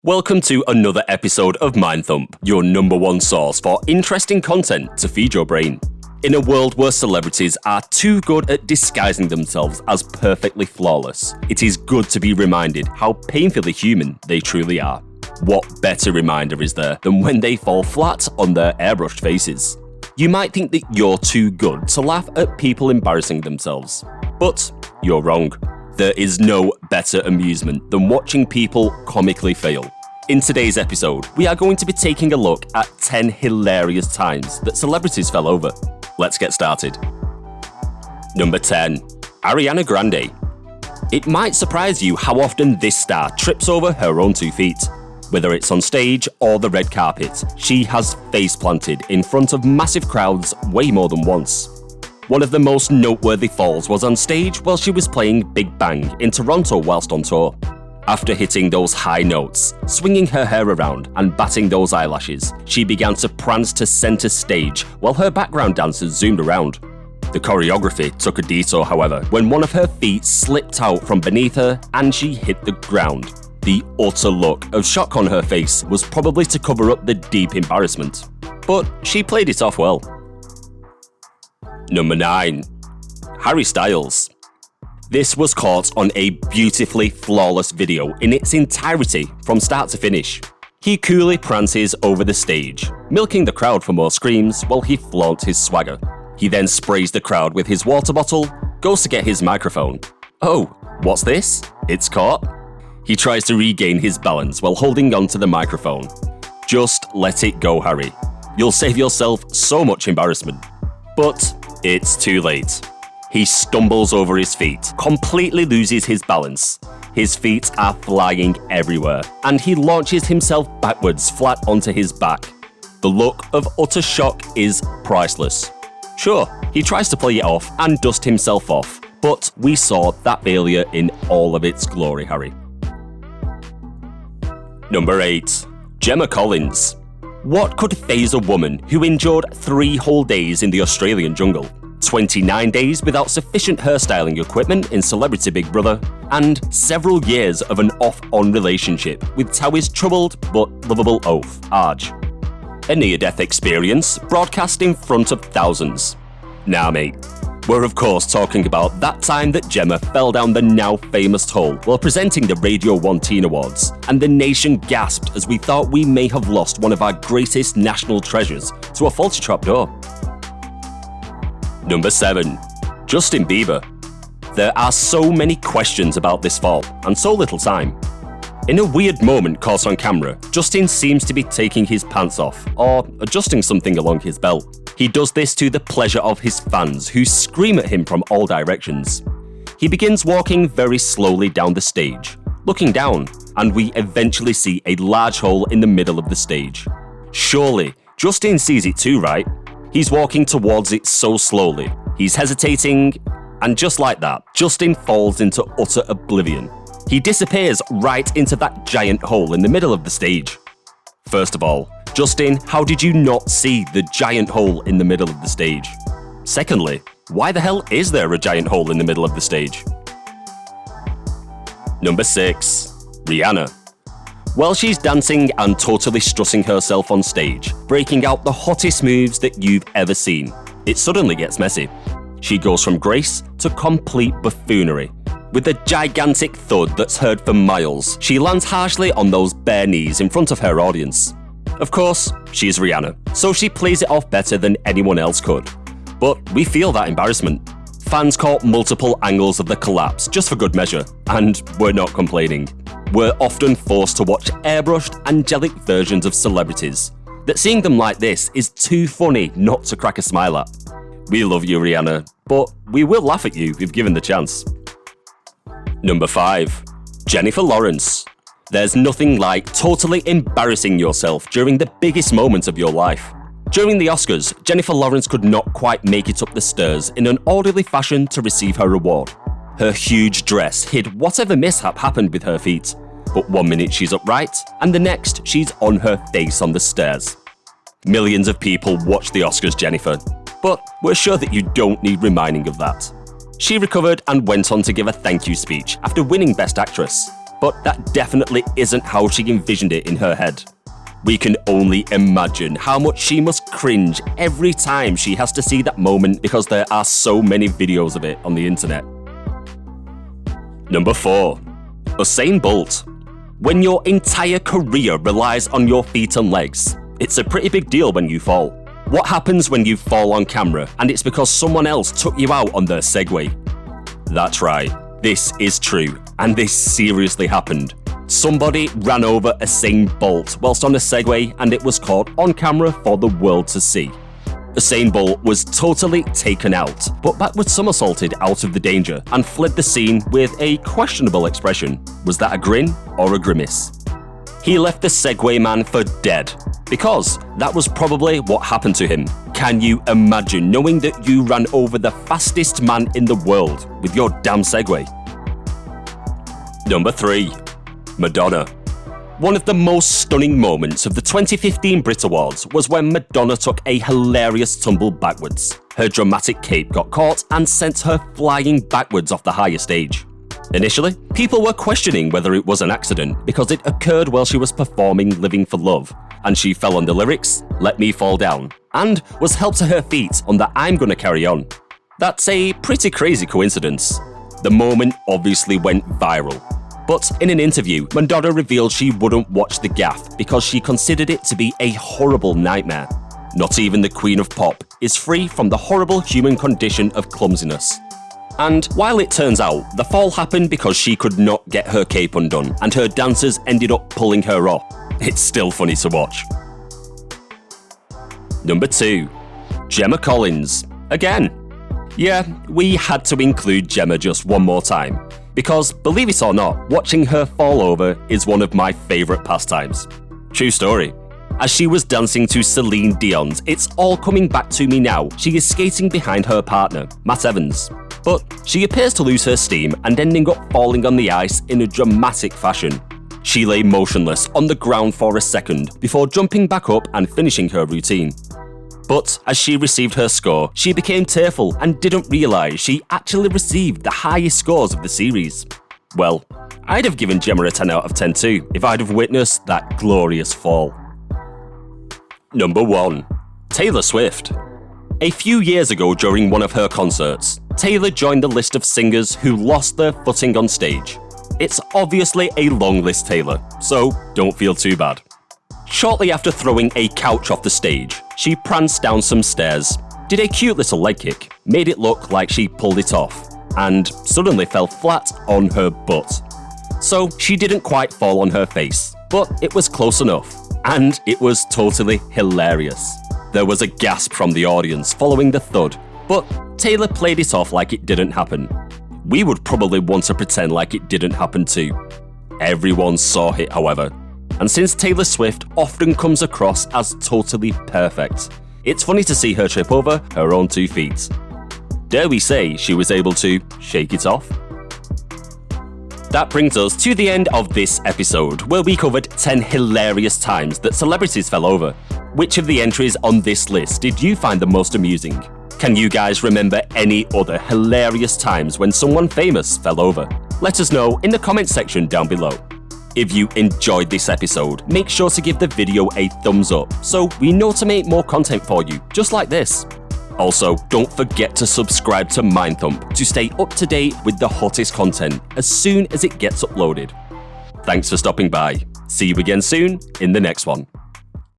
Welcome to another episode of Thump, your number one source for interesting content to feed your brain. In a world where celebrities are too good at disguising themselves as perfectly flawless, it is good to be reminded how painfully human they truly are. What better reminder is there than when they fall flat on their airbrushed faces? You might think that you're too good to laugh at people embarrassing themselves, but you're wrong. There is no better amusement than watching people comically fail. In today's episode, we are going to be taking a look at 10 hilarious times that celebrities fell over. Let's get started. Number 10. Ariana Grande. It might surprise you how often this star trips over her own 2 feet. Whether it's on stage or the red carpet, she has face planted in front of massive crowds way more than once. One of the most noteworthy falls was on stage while she was playing Big Bang in Toronto whilst on tour. After hitting those high notes, swinging her hair around and batting those eyelashes, she began to prance to center stage while her background dancers zoomed around. The choreography took a detour, however, when one of her feet slipped out from beneath her and she hit the ground. The utter look of shock on her face was probably to cover up the deep embarrassment, but she played it off well. Number 9. Harry Styles. This was caught on a beautifully flawless video in its entirety from start to finish. He coolly prances over the stage, milking the crowd for more screams while he flaunts his swagger. He then sprays the crowd with his water bottle, goes to get his microphone. Oh, what's this? It's caught. He tries to regain his balance while holding onto the microphone. Just let it go, Harry. You'll save yourself so much embarrassment. But it's too late. He stumbles over his feet, completely loses his balance. His feet are flying everywhere, and he launches himself backwards flat onto his back. The look of utter shock is priceless. Sure, he tries to play it off and dust himself off, but we saw that failure in all of its glory, Harry. Number 8. Gemma Collins. What could faze a woman who endured 3 whole days in the Australian jungle, 29 days without sufficient hairstyling equipment in Celebrity Big Brother, and several years of an off-on relationship with Towie's troubled but lovable oaf, Arj? A near-death experience broadcast in front of thousands. Nah, mate. We're of course talking about that time that Gemma fell down the now famous hole while presenting the Radio 1 Teen Awards, and the nation gasped as we thought we may have lost one of our greatest national treasures to a faulty trapdoor. Number 7. Justin Bieber. There are so many questions about this fall, and so little time. In a weird moment caught on camera, Justin seems to be taking his pants off, or adjusting something along his belt. He does this to the pleasure of his fans, who scream at him from all directions. He begins walking very slowly down the stage, looking down, and we eventually see a large hole in the middle of the stage. Surely, Justin sees it too, right? He's walking towards it so slowly, he's hesitating, and just like that, Justin falls into utter oblivion. He disappears right into that giant hole in the middle of the stage. First of all, Justin, how did you not see the giant hole in the middle of the stage? Secondly, why the hell is there a giant hole in the middle of the stage? Number 6. Rihanna. While she's dancing and totally strutting herself on stage, breaking out the hottest moves that you've ever seen, it suddenly gets messy. She goes from grace to complete buffoonery. With a gigantic thud that's heard for miles, she lands harshly on those bare knees in front of her audience. Of course, she's Rihanna, so she plays it off better than anyone else could. But we feel that embarrassment. Fans caught multiple angles of the collapse just for good measure, and we're not complaining. We're often forced to watch airbrushed, angelic versions of celebrities, that seeing them like this is too funny not to crack a smile at. We love you, Rihanna, but we will laugh at you if given the chance. Number 5. Jennifer Lawrence. There's nothing like totally embarrassing yourself during the biggest moment of your life. During the Oscars, Jennifer Lawrence could not quite make it up the stairs in an orderly fashion to receive her reward. Her huge dress hid whatever mishap happened with her feet, but one minute she's upright, and the next she's on her face on the stairs. Millions of people watch the Oscars, Jennifer, but we're sure that you don't need reminding of that. She recovered and went on to give a thank you speech after winning Best Actress. but that definitely isn't how she envisioned it in her head. We can only imagine how much she must cringe every time she has to see that moment because there are so many videos of it on the internet. Number 4. Usain Bolt. When your entire career relies on your feet and legs, it's a pretty big deal when you fall. What happens when you fall on camera and it's because someone else took you out on their Segway? That's right, this is true, and this seriously happened. Somebody ran over Usain Bolt whilst on a Segway and it was caught on camera for the world to see. Usain Bolt was totally taken out, but backward somersaulted out of the danger and fled the scene with a questionable expression. Was that a grin or a grimace? He left the Segway man for dead, because that was probably what happened to him. Can you imagine knowing that you ran over the fastest man in the world with your damn Segway? Number 3. Madonna. One of the most stunning moments of the 2015 Brit Awards was when Madonna took a hilarious tumble backwards. Her dramatic cape got caught and sent her flying backwards off the higher stage. Initially, people were questioning whether it was an accident because it occurred while she was performing Living for Love, and she fell on the lyrics, Let Me Fall Down, and was helped to her feet on the I'm Gonna Carry On. That's a pretty crazy coincidence. The moment obviously went viral. But in an interview, Madonna revealed she wouldn't watch the gaffe because she considered it to be a horrible nightmare. Not even the Queen of Pop is free from the horrible human condition of clumsiness. And while it turns out the fall happened because she could not get her cape undone and her dancers ended up pulling her off, it's still funny to watch. Number 2. Gemma Collins. Again. Yeah, we had to include Gemma just one more time. Because, believe it or not, watching her fall over is one of my favourite pastimes. True story. As she was dancing to Celine Dion's It's All Coming Back to Me Now, she is skating behind her partner, Matt Evans. But she appears to lose her steam and ending up falling on the ice in a dramatic fashion. She lay motionless on the ground for a second before jumping back up and finishing her routine. But as she received her score, she became tearful and didn't realise she actually received the highest scores of the series. Well, I'd have given Gemma a 10 out of 10 too if I'd have witnessed that glorious fall. Number 1. Taylor Swift. A few years ago during one of her concerts, Taylor joined the list of singers who lost their footing on stage. It's obviously a long list, Taylor, so don't feel too bad. Shortly after throwing a couch off the stage, she pranced down some stairs, did a cute little leg kick, made it look like she pulled it off, and suddenly fell flat on her butt. So she didn't quite fall on her face, but it was close enough, and it was totally hilarious. There was a gasp from the audience following the thud, but Taylor played it off like it didn't happen. We would probably want to pretend like it didn't happen too. Everyone saw it, however. And since Taylor Swift often comes across as totally perfect, it's funny to see her trip over her own 2 feet. Dare we say she was able to shake it off? That brings us to the end of this episode, where we covered 10 hilarious times that celebrities fell over. Which of the entries on this list did you find the most amusing? Can you guys remember any other hilarious times when someone famous fell over? Let us know in the comment section down below. If you enjoyed this episode, make sure to give the video a thumbs up so we know to make more content for you, just like this. Also, don't forget to subscribe to Thump to stay up to date with the hottest content as soon as it gets uploaded. Thanks for stopping by. See you again soon in the next one.